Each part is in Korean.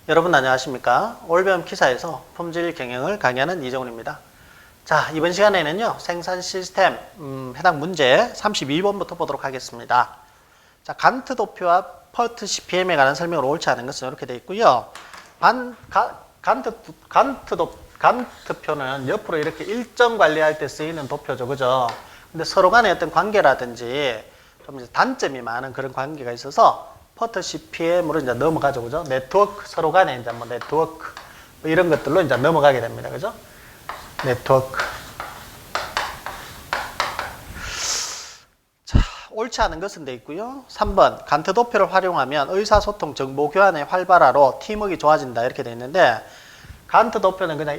여러분 안녕하십니까? 올배움 기사에서 품질 경영을 강의하는 이정훈입니다. 자, 이번 시간에는요, 생산 시스템 해당 문제 32번부터 보도록 하겠습니다. 자, 간트 도표와 퍼트 CPM에 관한 설명을 옳지 않은 것은 이렇게 되어 있고요. 간트표는 옆으로 이렇게 일정 관리할 때 쓰이는 도표죠, 그죠? 근데 서로 간에 어떤 관계라든지 좀 이제 단점이 많은 그런 관계가 있어서 퍼트 CPM으로 이제 넘어가죠, 그죠? 네트워크, 서로 간에 이제 뭐 네트워크, 뭐 이런 것들로 이제 넘어가게 됩니다, 그죠? 네트워크. 자, 옳지 않은 것은 돼 있고요. 3번, 간트 도표를 활용하면 의사소통, 정보 교환의 활발화로 팀워크가 좋아진다, 이렇게 돼 있는데, 간트 도표는 그냥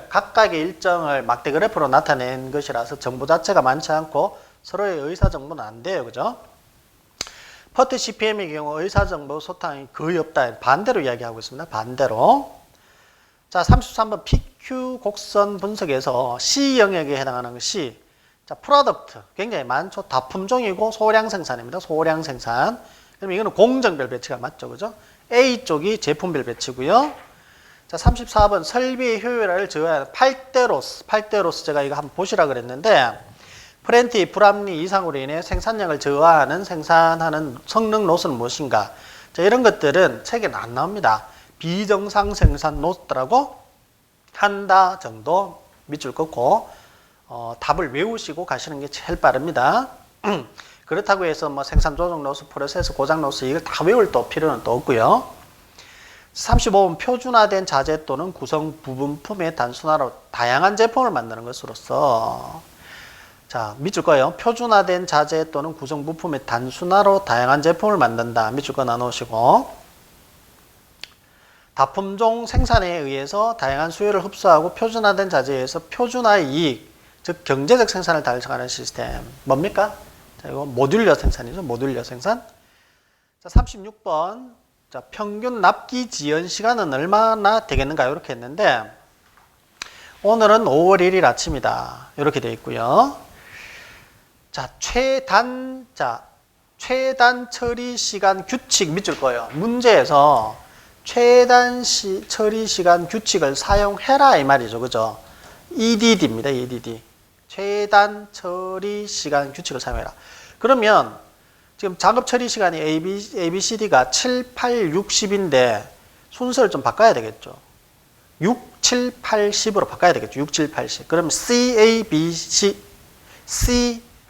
각각의 일정을 막대 그래프로 나타낸 것이라서 정보 자체가 많지 않고 서로의 의사정보는 안 돼요, 그죠? 퍼트 CPM의 경우 의사정보 소통이 거의 없다. 반대로 이야기하고 있습니다. 반대로. 자, 33번 PQ 곡선 분석에서 C 영역에 해당하는 것이 자, 프로덕트 굉장히 많죠. 다품종이고 소량 생산입니다. 소량 생산. 그럼 이거는 공정별 배치가 맞죠, 그죠? A 쪽이 제품별 배치고요. 자, 34번 설비의 효율화를 저하하는 8대로스 제가 이거 한번 보시라 그랬는데 프렌티 불합리 이상으로 인해 생산량을 저하하는 생산하는 성능 로스는 무엇인가? 자, 이런 것들은 책에는 안 나옵니다. 비정상 생산 로스라고 한다 정도 밑줄 긋고 답을 외우시고 가시는 게 제일 빠릅니다. 그렇다고 해서 뭐 생산 조정 로스, 프로세스 고장 로스 이걸 다 외울 또 필요는 또 없고요. 35번 표준화된 자재 또는 구성 부분품의 단순화로 다양한 제품을 만드는 것으로서 자, 밑줄 거예요. 표준화된 자재 또는 구성 부품의 단순화로 다양한 제품을 만든다. 밑줄 거 나누시고 다품종 생산에 의해서 다양한 수요를 흡수하고 표준화된 자재에 의해서 표준화의 이익, 즉 경제적 생산을 달성하는 시스템. 뭡니까? 자, 이거 모듈러 생산이죠. 모듈러 생산. 자, 36번. 자, 평균 납기 지연 시간은 얼마나 되겠는가? 이렇게 했는데 오늘은 5월 1일 아침이다. 이렇게 되어 있고요. 자, 최단 처리 시간 규칙 밑줄 거예요. 문제에서 최단 처리 시간 규칙을 사용해라 이 말이죠. 그죠? EDD입니다. EDD. 최단 처리 시간 규칙을 사용해라. 그러면 지금 작업 처리 시간이 ABCD가 7, 8, 60인데 순서를 좀 바꿔야 되겠죠. 6, 7, 8, 10으로 바꿔야 되겠죠. 6, 7, 8, 10. 그럼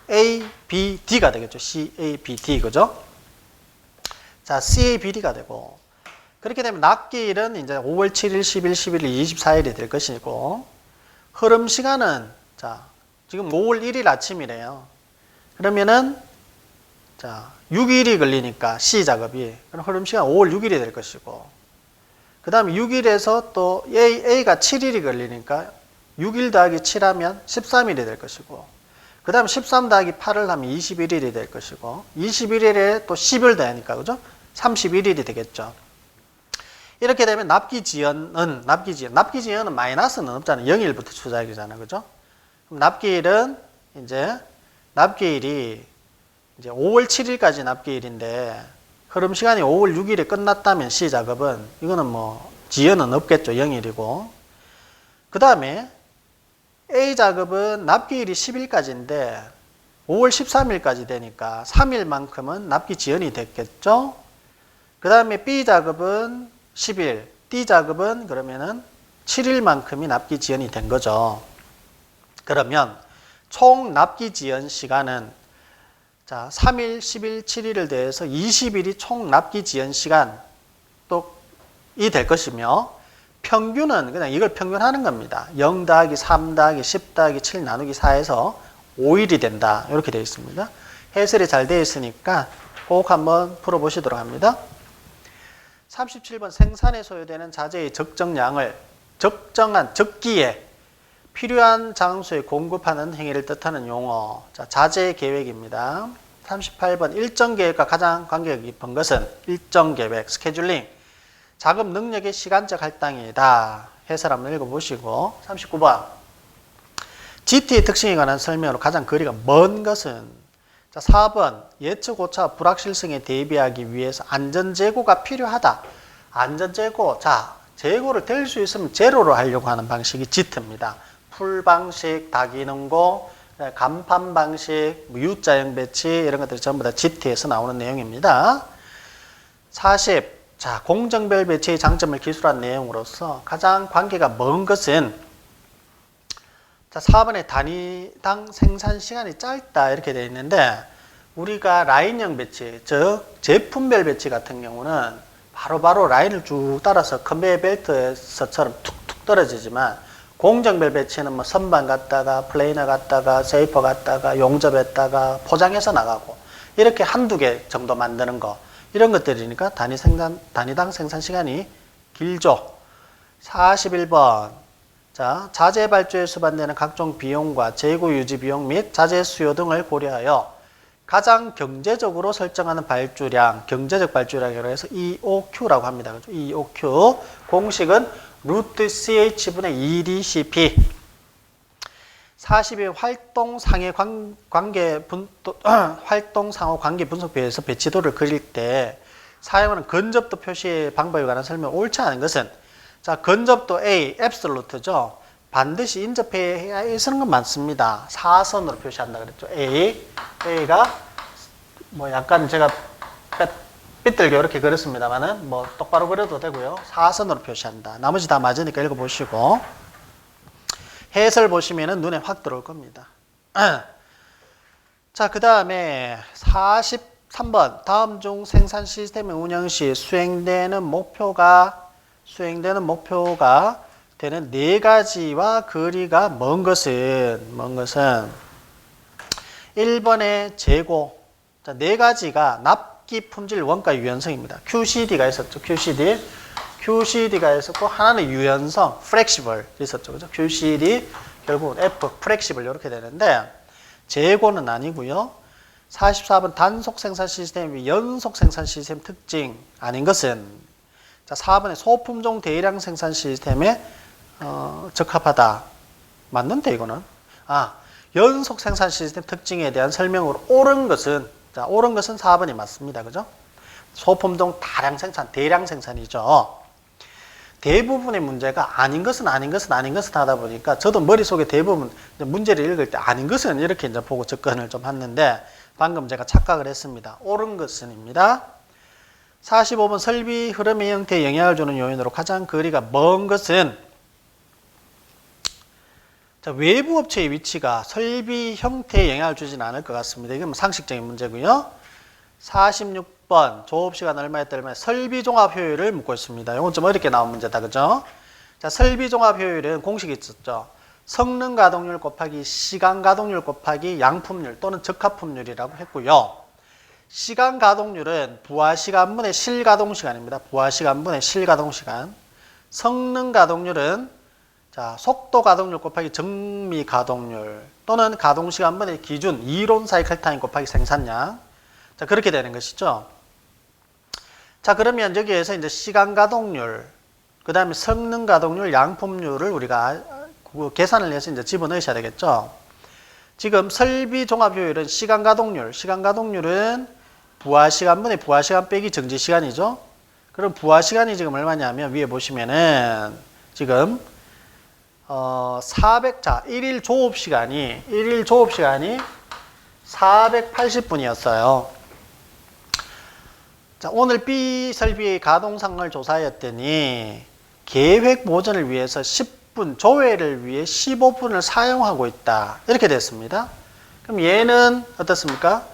CABD가 되겠죠. CABD, 그죠? 자, CABD가 되고. 그렇게 되면 납기일은 이제 5월 7일, 10일, 11일, 24일이 될 것이고, 흐름 시간은, 자, 지금 5월 1일 아침이래요. 그러면은, 자, 6일이 걸리니까 C 작업이. 그럼 흐름 시간 5월 6일이 될 것이고, 그 다음에 6일에서 또 A가 7일이 걸리니까 6일 더하기 7하면 13일이 될 것이고, 그 다음에 13 더하기 8을 하면 21일이 될 것이고 21일에 또 10일 더하니까 그죠? 31일이 되겠죠. 이렇게 되면 납기 지연은 마이너스는 없잖아요. 0일부터 추작이잖아요. 그죠? 그럼 납기일은 납기일이 이제 5월 7일까지 납기일인데 흐름 시간이 5월 6일에 끝났다면 C 작업은 이거는 뭐 지연은 없겠죠. 0일이고. 그 다음에 A 작업은 납기일이 10일까지인데 5월 13일까지 되니까 3일만큼은 납기 지연이 됐겠죠. 그 다음에 B 작업은 10일, D 작업은 그러면은 7일만큼이 납기 지연이 된 거죠. 그러면 총 납기 지연 시간은 자, 3일, 10일, 7일을 대해서 20일이 총 납기 지연 시간이 될 것이며 평균은 그냥 이걸 평균하는 겁니다. 0 더하기 3 더하기 10 더하기 7 나누기 4에서 5일이 된다. 이렇게 되어 있습니다. 해설이 잘 되어 있으니까 꼭 한번 풀어보시도록 합니다. 37번 생산에 소요되는 자재의 적정량을 적정한 적기에 필요한 장소에 공급하는 행위를 뜻하는 용어. 자, 자재 계획입니다. 38번 일정 계획과 가장 관계가 깊은 것은 일정 계획, 스케줄링. 작업 능력의 시간적 할당이다. 해설 한번 읽어보시고 39번 GT의 특징에 관한 설명으로 가장 거리가 먼 것은 자, 4번 예측 오차 불확실성에 대비하기 위해서 안전재고가 필요하다. 안전재고. 자, 재고를 될 수 있으면 제로로 하려고 하는 방식이 지트입니다. 풀 방식, 다기능고, 간판 방식, U자형 배치 이런 것들이 전부 다 GT에서 나오는 내용입니다. 40. 자, 공정별 배치의 장점을 기술한 내용으로서 가장 관계가 먼 것은 자, 4번에 단위당 생산 시간이 짧다 이렇게 되어 있는데 우리가 라인형 배치, 즉 제품별 배치 같은 경우는 바로바로 라인을 쭉 따라서 컨베이어 벨트에서처럼 툭툭 떨어지지만 공정별 배치는 뭐 선반 갔다가 플레이너 갔다가 세이퍼 갔다가 용접했다가 포장해서 나가고 이렇게 한두 개 정도 만드는 거 이런 것들이니까 단위당 생산 시간이 길죠. 41번. 자, 자재 발주에 수반되는 각종 비용과 재고 유지 비용 및 자재 수요 등을 고려하여 가장 경제적으로 설정하는 발주량, 경제적 발주량이라고 해서 EOQ라고 합니다. 그렇죠? EOQ. 공식은 루트 CH분의 2DCP. 42. 활동 상호 관계 분석표에서 배치도를 그릴 때 사용하는 건접도 표시 방법에 관한 설명 옳지 않은 것은 자, 건접도 A, 앱솔루트죠. 반드시 인접해야 쓰는 건 많습니다. 사선으로 표시한다 그랬죠. A가 뭐 약간 제가 삐뚤게 이렇게 그렸습니다만은 뭐 똑바로 그려도 되고요. 사선으로 표시한다. 나머지 다 맞으니까 읽어보시고 해설 보시면은 눈에 확 들어올 겁니다. 자, 그 다음에 43번. 다음 중 생산 시스템의 운영 시 수행되는 목표가 되는 네 가지와 거리가 먼 것은 1번의 재고. 자, 네 가지가 납기 품질 원가 유연성입니다. QCD가 있었죠. QCD가 있었고 하나는 유연성, flexible 있었죠. 그죠? QCD 결국은 F, flexible 이렇게 되는데 재고는 아니고요. 44번 단속 생산 시스템이 연속 생산 시스템 특징 아닌 것은 자, 4번에 소품종 대량 생산 시스템에 적합하다. 맞는데 이거는 연속 생산 시스템 특징에 대한 설명으로 옳은 것은 4번이 맞습니다. 그죠? 소품종 다량 생산, 대량 생산이죠. 대부분의 문제가 아닌 것은 하다 보니까 저도 머릿속에 대부분 문제를 읽을 때 아닌 것은 이렇게 이제 보고 접근을 좀 했는데 방금 제가 착각을 했습니다. 옳은 것은입니다. 45번 설비 흐름의 형태에 영향을 주는 요인으로 가장 거리가 먼 것은 자, 외부 업체의 위치가 설비 형태에 영향을 주지는 않을 것 같습니다. 이건 상식적인 문제고요. 46번 조업시간 얼마였다 얼마에 설비 종합 효율을 묻고 있습니다. 이건 좀 어렵게 나온 문제다. 그죠? 자, 설비 종합 효율은 공식이 있었죠. 성능 가동률 곱하기 시간 가동률 곱하기 양품률 또는 적합품률이라고 했고요. 시간 가동률은 부하시간분의 실가동시간입니다. 부하시간분의 실가동시간. 성능 가동률은 자, 속도 가동률 곱하기 정미 가동률 또는 가동시간분의 기준 이론 사이클 타임 곱하기 생산량. 자, 그렇게 되는 것이죠. 자, 그러면 여기에서 이제 시간 가동률, 그 다음에 성능 가동률, 양품률을 우리가 계산을 해서 이제 집어넣으셔야 되겠죠. 지금 설비 종합 효율은 시간 가동률은 부하시간분의 부하시간 빼기 정지시간이죠. 그럼 부하시간이 지금 얼마냐면 위에 보시면은 지금 1일 조업시간이 480분이었어요. 자, 오늘 B 설비의 가동상을 조사했더니 계획 보전을 위해서 10분, 조회를 위해 15분을 사용하고 있다. 이렇게 됐습니다. 그럼 얘는 어떻습니까?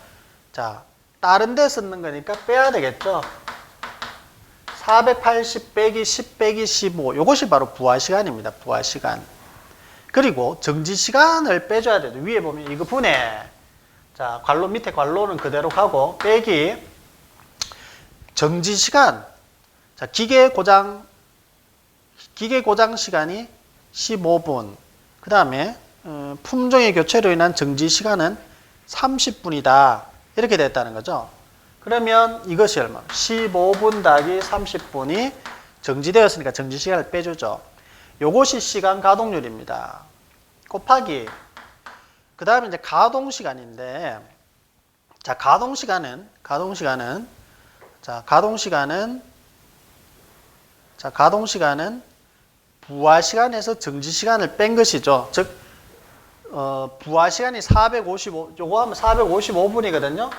자, 다른 데 쓰는 거니까 빼야 되겠죠. 480 빼기 10 빼기 15 이것이 바로 부하시간입니다. 부하시간. 그리고 정지시간을 빼줘야 돼요. 위에 보면 이거 분해. 자, 괄호 밑에 괄호는 그대로 가고 빼기 정지시간. 자, 기계 고장 시간이 15분. 그 다음에 품종의 교체로 인한 정지시간은 30분이다. 이렇게 됐다는 거죠. 그러면 이것이 얼마? 15분 더하기 30분이 정지되었으니까 정지시간을 빼주죠. 요것이 시간 가동률입니다. 곱하기 그 다음에 이제 가동시간인데 자, 가동시간은 자, 가동 시간은 부하 시간에서 정지 시간을 뺀 것이죠. 즉, 부하 시간이 455, 요거 하면 455분이거든요.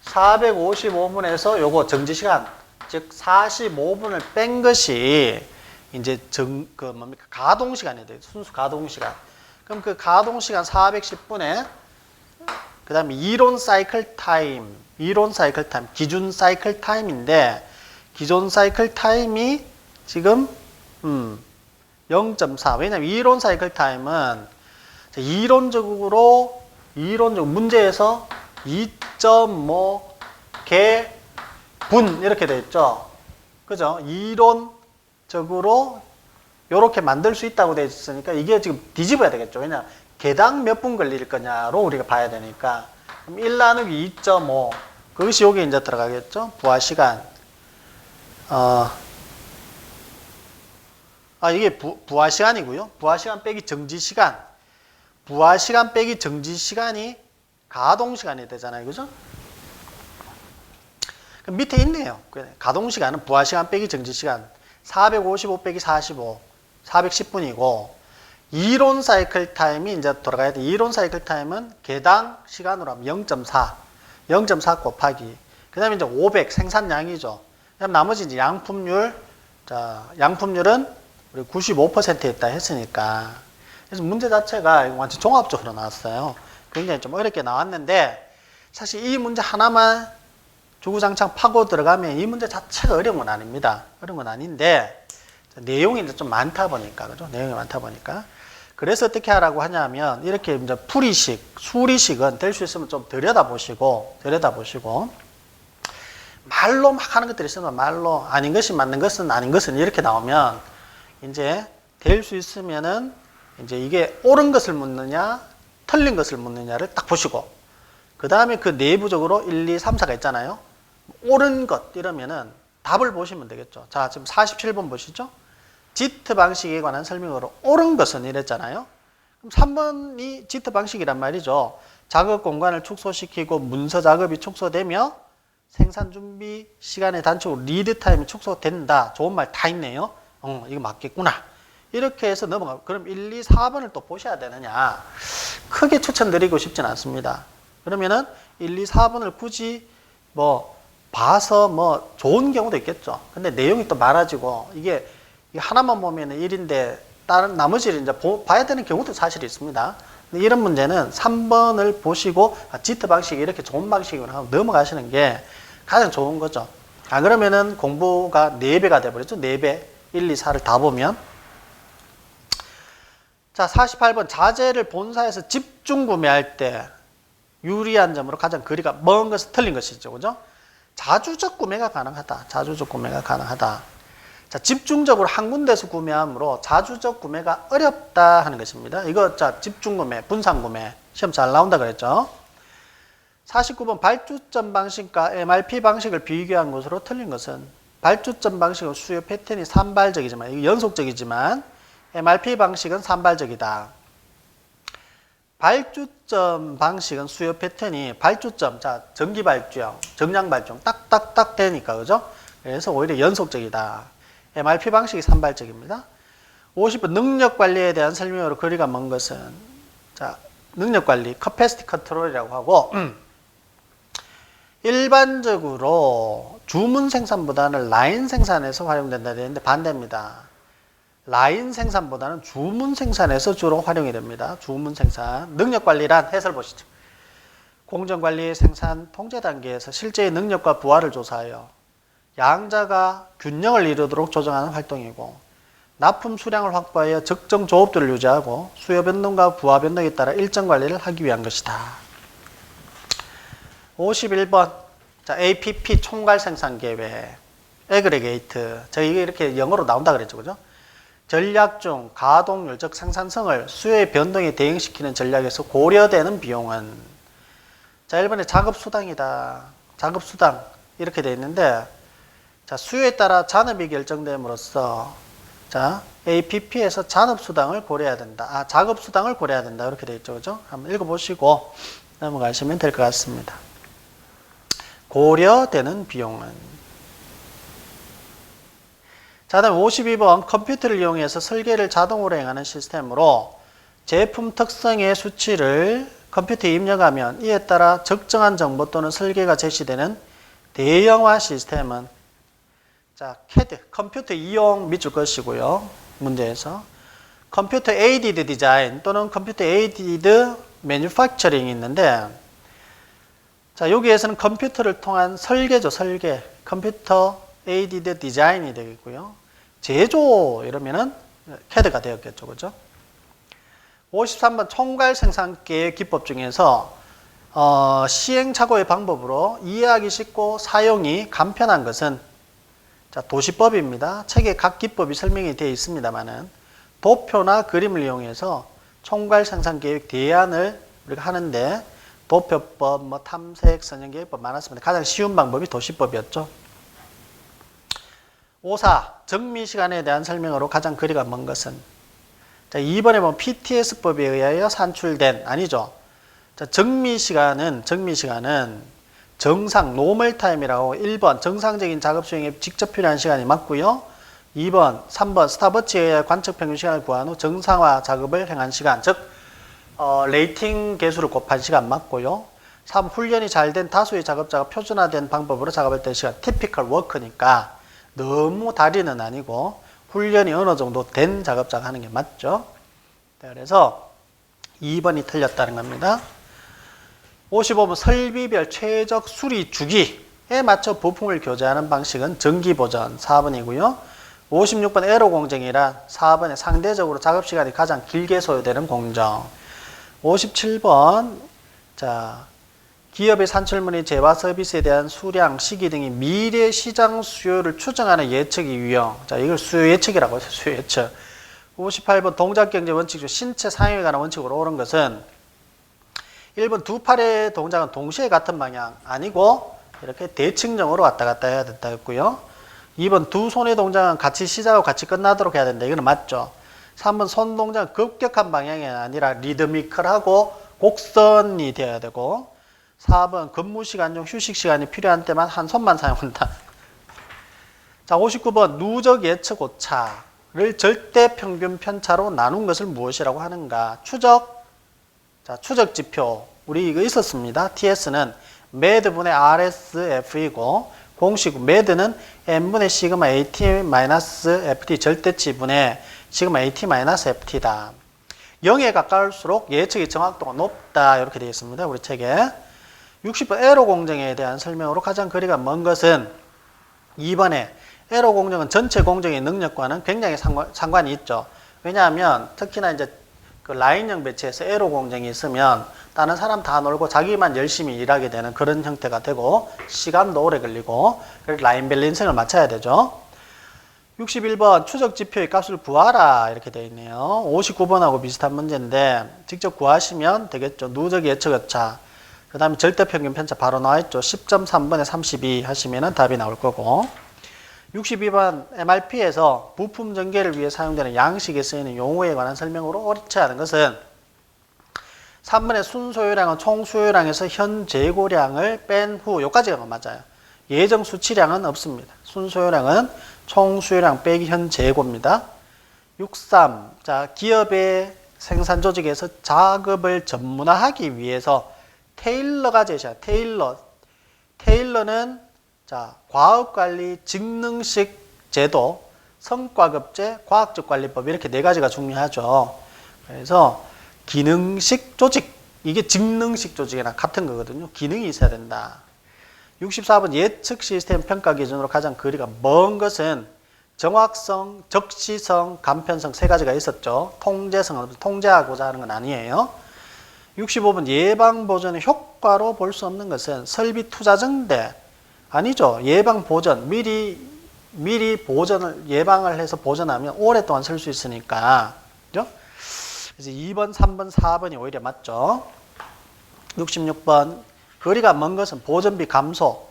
455분에서 요거 정지 시간, 즉 45분을 뺀 것이 이제 가동 시간이 돼요. 순수 가동 시간. 그럼 그 가동 시간 410분에 그 다음에 이론 사이클 타임, 기준 사이클 타임인데 기존 사이클 타임이 지금 0.4. 왜냐면 이론 사이클 타임은 이론적으로 문제에서 2.5 개분 이렇게 돼 있죠. 그죠? 이론적으로 이렇게 만들 수 있다고 돼 있으니까 이게 지금 뒤집어야 되겠죠. 왜냐 개당 몇 분 걸릴 거냐로 우리가 봐야 되니까. 그럼 1 나누기 2.5 그것이 여기 이제 들어가겠죠. 부하 시간. 이게 부하 시간이고요. 부하 시간 빼기 정지 시간. 부하 시간 빼기 정지 시간이 가동 시간이 되잖아요. 그죠? 그럼 밑에 있네요. 가동 시간은 부하 시간 빼기 정지 시간 455 빼기 45, 410분이고 이론 사이클 타임이 이제 돌아가야 돼. 이론 사이클 타임은 개당 시간으로 하면 0.4 곱하기. 그 다음에 이제 500 생산량이죠. 그다음 나머지 이제 양품률. 자, 양품률은 우리 95%에 있다 했으니까. 그래서 문제 자체가 완전 종합적으로 나왔어요. 굉장히 좀 어렵게 나왔는데 사실 이 문제 하나만 주구장창 파고 들어가면 이 문제 자체가 어려운 건 아닙니다. 어려운 건 아닌데 내용이 이제 좀 많다 보니까, 그죠? 내용이 많다 보니까. 그래서 어떻게 하라고 하냐면 이렇게 이제 풀이식, 수리식은 될 수 있으면 좀 들여다보시고 말로 막 하는 것들이 있으면 말로 아닌 것이 맞는 것은 아닌 것은 이렇게 나오면 이제 될 수 있으면은 이제 이게 옳은 것을 묻느냐 틀린 것을 묻느냐를 딱 보시고 그 다음에 그 내부적으로 1, 2, 3, 4가 있잖아요. 옳은 것 이러면은 답을 보시면 되겠죠. 자, 지금 47번 보시죠. 지트 방식에 관한 설명으로 옳은 것은 이랬잖아요. 그럼 3번이 지트 방식이란 말이죠. 작업 공간을 축소시키고 문서 작업이 축소되며 생산 준비 시간의 단축으로 리드 타임이 축소된다. 좋은 말 다 있네요. 이거 맞겠구나. 이렇게 해서 넘어가. 그럼 1, 2, 4번을 또 보셔야 되느냐. 크게 추천드리고 싶진 않습니다. 그러면은 1, 2, 4번을 굳이 봐서 좋은 경우도 있겠죠. 근데 내용이 또 많아지고 이게 하나만 보면 1인데 다른 나머지를 이제 봐야 되는 경우도 사실 있습니다. 근데 이런 문제는 3번을 보시고 지트 방식이 이렇게 좋은 방식이구나 하고 넘어가시는 게 가장 좋은 거죠. 그러면은 공부가 4배가 돼버렸죠. 4배. 1, 2, 4를 다 보면. 자, 48번 자재를 본사에서 집중 구매할 때 유리한 점으로 가장 거리가 먼 것은 틀린 것이죠. 그죠? 자주적 구매가 가능하다. 자, 집중적으로 한 군데서 구매하므로 자주적 구매가 어렵다 하는 것입니다. 이거 자, 집중 구매, 분산 구매. 시험 잘 나온다 그랬죠? 49번 발주점 방식과 MRP 방식을 비교한 것으로 틀린 것은 발주점 방식은 수요 패턴이 산발적이지만 이게 연속적이지만 MRP 방식은 산발적이다. 발주점 방식은 수요 패턴이 발주점, 자, 전기 발주형, 정량 발주형 딱딱딱 되니까 그죠? 그래서 오히려 연속적이다. MRP 방식이 산발적입니다. 50번 능력 관리에 대한 설명으로 거리가 먼 것은 자, 능력 관리, 커패시티 컨트롤이라고 하고 일반적으로 주문 생산보다는 라인 생산에서 활용된다 되는데 반대입니다. 라인 생산보다는 주문 생산에서 주로 활용이 됩니다. 주문 생산. 능력 관리란 해설 보시죠. 공정관리 생산 통제 단계에서 실제의 능력과 부하를 조사하여 양자가 균형을 이루도록 조정하는 활동이고 납품 수량을 확보하여 적정 조업들을 유지하고 수요 변동과 부하 변동에 따라 일정 관리를 하기 위한 것이다. 51번 자, APP 총괄 생산 계획 애그리게이트 저희 이렇게 영어로 나온다 그랬죠. 그죠? 전략 중 가동률 즉 생산성을 수요의 변동에 대응시키는 전략에서 고려되는 비용은 자 1번에 작업수당이다. 작업수당 이렇게 되어 있는데 자 수요에 따라 잔업이 결정됨으로써 자 APP에서 잔업수당을 고려해야 된다. 작업수당을 고려해야 된다. 이렇게 되어 있죠. 그죠? 한번 읽어보시고 넘어가시면 될 것 같습니다. 고려되는 비용은 자, 다음 52번 컴퓨터를 이용해서 설계를 자동으로 행하는 시스템으로 제품 특성의 수치를 컴퓨터에 입력하면 이에 따라 적정한 정보 또는 설계가 제시되는 대형화 시스템은 자, CAD, 컴퓨터 이용 밑줄 것이고요. 문제에서 컴퓨터 에이디드 디자인 또는 컴퓨터 에이디드 매뉴팩처링이 있는데 자, 여기에서는 컴퓨터를 통한 설계죠, 설계. 컴퓨터 에이디드 디자인이 되겠고요. 제조 이러면은 CAD가 되었겠죠, 그죠? 53번 총괄 생산계획 기법 중에서 시행착오의 방법으로 이해하기 쉽고 사용이 간편한 것은 자, 도시법입니다. 책에 각 기법이 설명이 되어 있습니다만은 도표나 그림을 이용해서 총괄 생산계획 대안을 우리가 하는데 도표법, 뭐 탐색, 선형계획법 많았습니다. 가장 쉬운 방법이 도시법이었죠. 54. 정미 시간에 대한 설명으로 가장 거리가 먼 것은 자, 2번에 보면 PTS법에 의하여 산출된 아니죠. 자, 정미 시간은 정상 노멀 타임이라고 1번 정상적인 작업 수행에 직접 필요한 시간이 맞고요. 2번, 3번 스탑워치에 의해 관측 평균 시간을 구한 후 정상화 작업을 행한 시간, 즉 레이팅 개수를 곱한 시간 맞고요. 3. 훈련이 잘 된 다수의 작업자가 표준화된 방법으로 작업할 때 시간, typical work니까 너무 다리는 아니고 훈련이 어느 정도 된 작업자가 하는 게 맞죠. 그래서 2번이 틀렸다는 겁니다. 55번 설비별 최적 수리 주기에 맞춰 부품을 교체하는 방식은 정기보전 4번이고요. 56번 에러 공정이란 4번에 상대적으로 작업시간이 가장 길게 소요되는 공정. 57번 자, 기업의 산출물의 재화 서비스에 대한 수량, 시기 등이 미래 시장 수요를 추정하는 예측이 유형. 자, 이걸 수요 예측이라고 해서 수요 예측. 58번 동작 경제 원칙 중 신체 사용에 관한 원칙으로 옳은 것은 1번 두 팔의 동작은 동시에 같은 방향 아니고 이렇게 대칭적으로 왔다 갔다 해야 된다 했고요. 2번 두 손의 동작은 같이 시작하고 같이 끝나도록 해야 된다. 이거는 맞죠. 3번 손 동작은 급격한 방향이 아니라 리드미컬하고 곡선이 되어야 되고 4번 근무 시간 중 휴식 시간이 필요한 때만 한 손만 사용한다. 자, 59번 누적 예측 오차를 절대 평균 편차로 나눈 것을 무엇이라고 하는가? 추적. 자, 추적 지표. 우리 이거 있었습니다. TS는 매드분의 RSF이고 공식 매드는 N분의 시그마 AT-FT 절대치분의 시그마 AT-FT다. 0에 가까울수록 예측의 정확도가 높다. 이렇게 되어 있습니다. 우리 책에. 60번 에러 공정에 대한 설명으로 가장 거리가 먼 것은 2번에 에러 공정은 전체 공정의 능력과는 굉장히 상관이 있죠. 왜냐하면 특히나 이제 그 라인형 배치에서 에러 공정이 있으면 다른 사람 다 놀고 자기만 열심히 일하게 되는 그런 형태가 되고 시간도 오래 걸리고 그래서 라인 밸런싱을 맞춰야 되죠. 61번 추적 지표의 값을 구하라 이렇게 되어 있네요. 59번하고 비슷한 문제인데 직접 구하시면 되겠죠. 누적 예측 오차. 그 다음에 절대평균 편차 바로 나와있죠. 10.3번에 32 하시면 답이 나올 거고 62번 MRP에서 부품 전개를 위해 사용되는 양식에 쓰이는 용어에 관한 설명으로 옳지 않은 것은 3번의 순소요량은 총수요량에서 현 재고량을 뺀 후 여기까지가 맞아요. 예정 수치량은 없습니다. 순소요량은 총수요량 빼기 현 재고입니다. 63. 자, 기업의 생산 조직에서 작업을 전문화하기 위해서 테일러가 제시한 테일러는 자, 과업관리 직능식 제도, 성과급제, 과학적 관리법 이렇게 네 가지가 중요하죠. 그래서 기능식 조직, 이게 직능식 조직이랑 같은 거거든요. 기능이 있어야 된다. 64번 예측 시스템 평가 기준으로 가장 거리가 먼 것은 정확성, 적시성, 간편성 세 가지가 있었죠. 통제성은 통제하고자 하는 건 아니에요. 65번 예방보전의 효과로 볼 수 없는 것은 설비 투자 증대 아니죠. 예방보전 미리 보전을 예방을 해서 보전하면 오랫동안 쓸 수 있으니까 그죠? 그래서 2번, 3번, 4번이 오히려 맞죠. 66번 거리가 먼 것은 보전비 감소.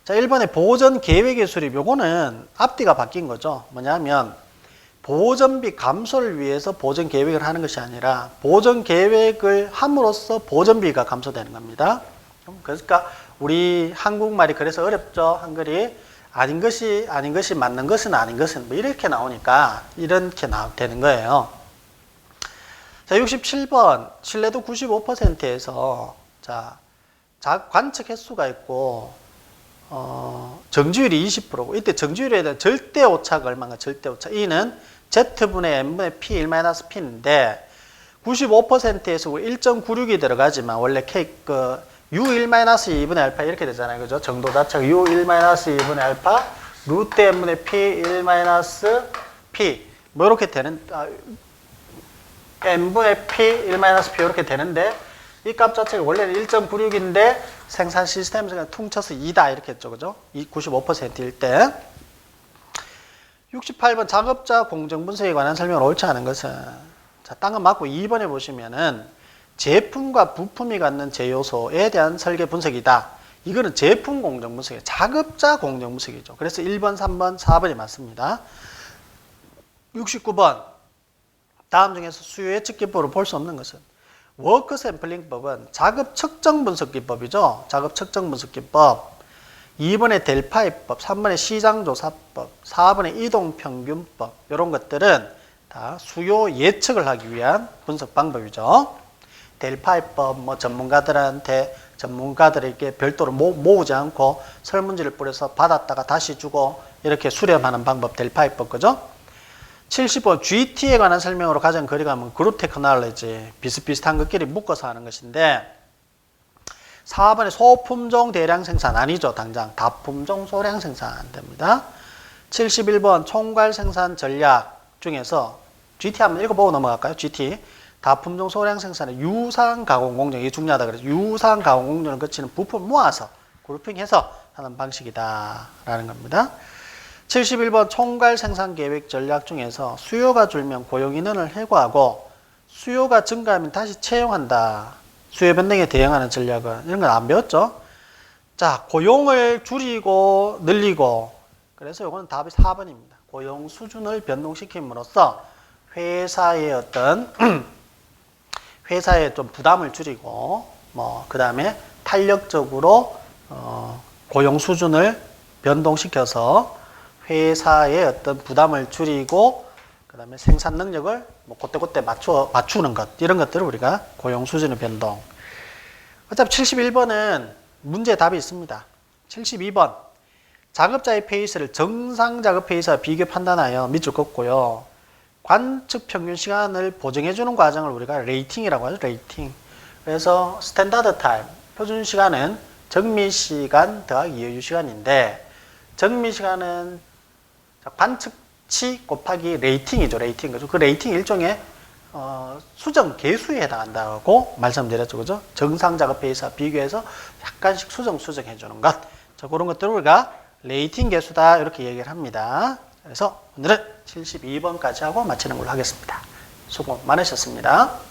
자, 1번의 보전 계획의 수립 요거는 앞뒤가 바뀐 거죠. 뭐냐면 보전비 감소를 위해서 보전 계획을 하는 것이 아니라 보전 계획을 함으로써 보전비가 감소되는 겁니다. 그러니까 우리 한국말이 그래서 어렵죠. 한글이 아닌 것이 맞는 것은 아닌 것은 뭐 이렇게 나오니까 이렇게 되는 거예요. 자, 67번 신뢰도 95%에서 자, 관측 횟수가 있고 정지율이 20%고 이때 정지율에 대한 절대 오차가 얼마인가? 절대 오차. E는 Z분의 N분의 P 1-P인데 95%에서 1.96이 들어가지만 원래 U1-2분의 알파 이렇게 되잖아요. 그죠? 정도 자체가 U1-2분의 알파 루트 N분의 P 1-P 뭐 이렇게 되는 N분의 P 1-P 이렇게 되는데 이 값 자체가 원래는 1.96인데 생산 시스템에서 퉁쳐서 2다 이렇게 했죠. 그죠? 95%일 때. 68번 작업자 공정 분석에 관한 설명을 옳지 않은 것은 자, 딴 건 맞고 2번에 보시면은 제품과 부품이 갖는 제요소에 대한 설계 분석이다. 이거는 제품 공정 분석이에요. 작업자 공정 분석이죠. 그래서 1번, 3번, 4번이 맞습니다. 69번 다음 중에서 수요 예측 기법으로 볼 수 없는 것은 워크 샘플링법은 작업 측정 분석 기법이죠. 작업 측정 분석 기법. 2번의 델파이법, 3번의 시장조사법, 4번의 이동평균법 이런 것들은 다 수요 예측을 하기 위한 분석 방법이죠. 델파이법 뭐 전문가들에게 별도로 모으지 않고 설문지를 뿌려서 받았다가 다시 주고 이렇게 수렴하는 방법 델파이법 그죠? 75 GT에 관한 설명으로 가장 거리감은 그룹 테크놀로지 비슷비슷한 것끼리 묶어서 하는 것인데 4번에 소품종 대량 생산 아니죠. 당장 다품종 소량 생산 됩니다. 71번 총괄 생산 전략 중에서 GT 한번 읽어보고 넘어갈까요? GT 다품종 소량 생산의 유상 가공 공정 이게 중요하다 그래서 유상 가공 공정을 거치는 부품 모아서 그룹핑해서 하는 방식이다 라는 겁니다. 71번 총괄 생산 계획 전략 중에서 수요가 줄면 고용 인원을 해고하고 수요가 증가하면 다시 채용한다. 수요 변동에 대응하는 전략은 이런 건 안 배웠죠? 자, 고용을 줄이고 늘리고 그래서 이거는 답이 4번입니다. 고용 수준을 변동시킴으로써 회사의 어떤 회사의 좀 부담을 줄이고 뭐 그다음에 탄력적으로 고용 수준을 변동시켜서 회사의 어떤 부담을 줄이고 그다음에 생산 능력을 뭐 그때그때 맞추는 것 이런 것들을 우리가 고용 수준의 변동. 어차피 71번은 문제 답이 있습니다. 72번 작업자의 페이스를 정상 작업 페이스와 비교 판단하여 밑줄 긋고요. 관측 평균 시간을 보정해 주는 과정을 우리가 레이팅이라고 하죠. 레이팅. 그래서 스탠다드 타임 표준 시간은 정미 시간 더하기 여유 시간인데 정미 시간은 관측치 곱하기 레이팅이죠. 레이팅. 그죠? 그 레이팅 일종의 수정 개수에 해당한다고 말씀드렸죠. 그죠? 정상 작업 페이스와 비교해서 약간씩 수정해 주는 것. 자, 그런 것들을 우리가 레이팅 개수다. 이렇게 얘기를 합니다. 그래서 오늘은 72번까지 하고 마치는 걸로 하겠습니다. 수고 많으셨습니다.